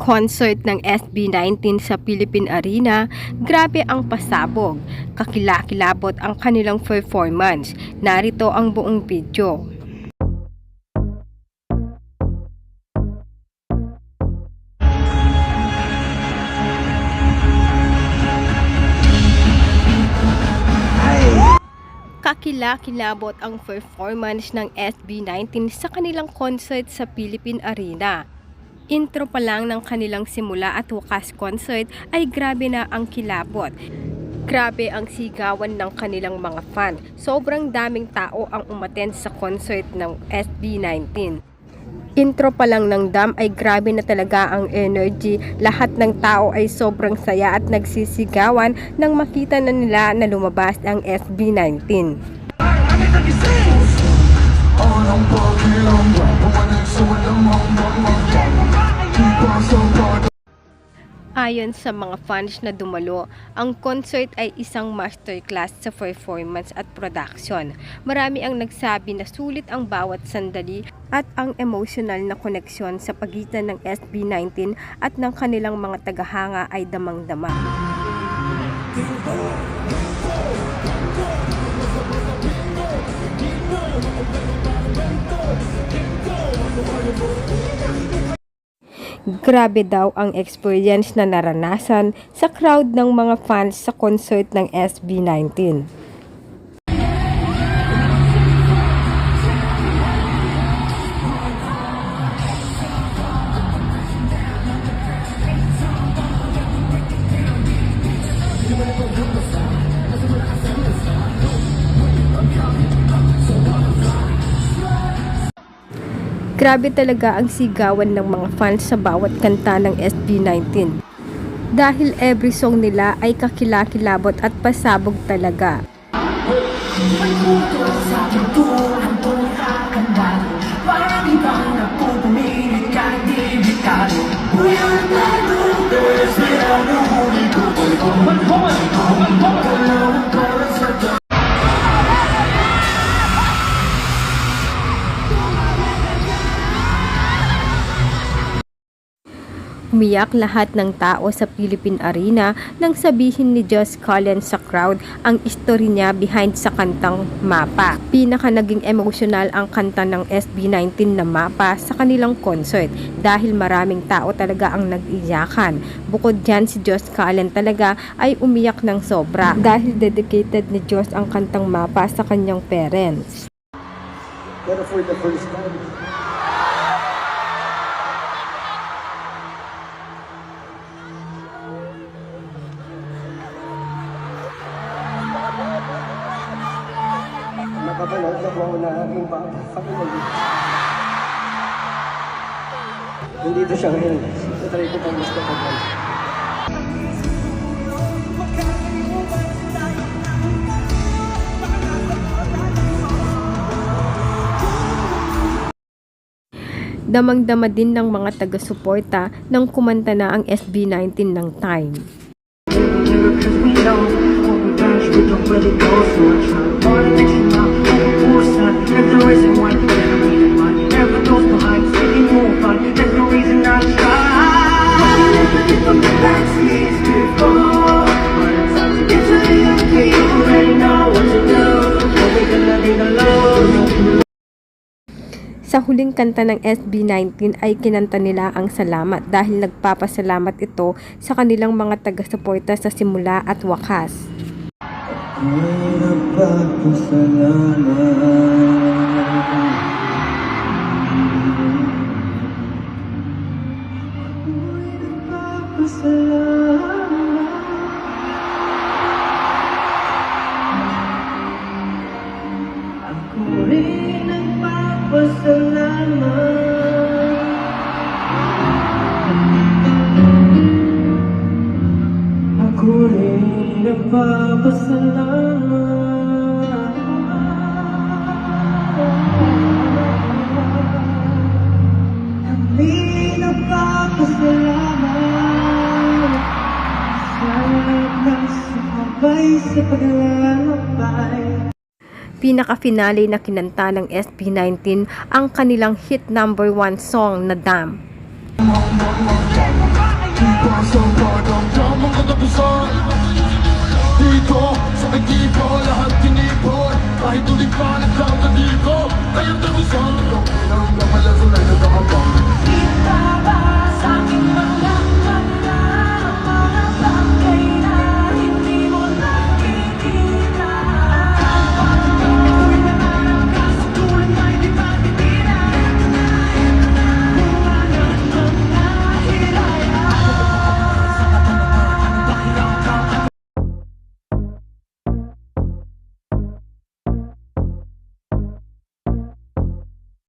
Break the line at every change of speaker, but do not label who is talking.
concert ng SB19 sa Philippine Arena, grabe ang pasabog. Kakilakilabot ang kanilang performance. Narito ang buong video. Kakilakilabot ang performance ng SB19 sa kanilang concert sa Philippine Arena. Intro pa lang ng kanilang simula at wakas concert ay grabe na ang kilabot. Grabe ang sigawan ng kanilang mga fan. Sobrang daming tao ang umattend sa concert ng SB19. Intro pa lang ng Dam ay grabe na talaga ang energy. Lahat ng tao ay sobrang saya at nagsisigawan nang makita na nila na lumabas ang SB19. Ayon sa mga fans na dumalo, ang concert ay isang masterclass sa performance at production. Marami ang nagsabi na sulit ang bawat sandali at ang emotional na koneksyon sa pagitan ng SB19 at ng kanilang mga tagahanga ay damang-dama. Grabe daw ang experience na naranasan sa crowd ng mga fans sa concert ng SB19. Grabe talaga ang sigawan ng mga fans sa bawat kanta ng SB19. Dahil every song nila ay kakilakilabot at pasabog talaga. Umiyak lahat ng tao sa Philippine Arena nang sabihin ni Josh Cullen sa crowd ang story niya behind sa kantang Mapa. Pinaka naging emotional ang kanta ng SB19 na Mapa sa kanilang concert dahil maraming tao talaga ang nag-iyakan. Bukod dyan, si Josh Cullen talaga ay umiyak ng sobra dahil dedicated ni Josh ang kantang Mapa sa kanyang parents.
Pero for the first time, nakapanood na po ako na aking pakinig. Nandito siya ngayon. Natry ko pang gusto pag
Damang-dama din ng mga taga-suporta nang kumanta na ang SB19 ng Time. Sa huling kanta ng SB19 ay kinanta nila ang salamat dahil nagpapasalamat ito sa kanilang mga taga-suporta sa simula at wakas.
Ako rin nagpapasalamat. Kami nagpapasalamat sa nagsakabay sa paglalakbay.
Pinaka-finale na kinanta ng SB19 ang kanilang hit number 1 song na Dam.
Damang katapusan dito sa ekipo, lahat tinipon. Kahit ulit pa nagkakadiko, kayang tagusan. Ang kamalas na nagkakabang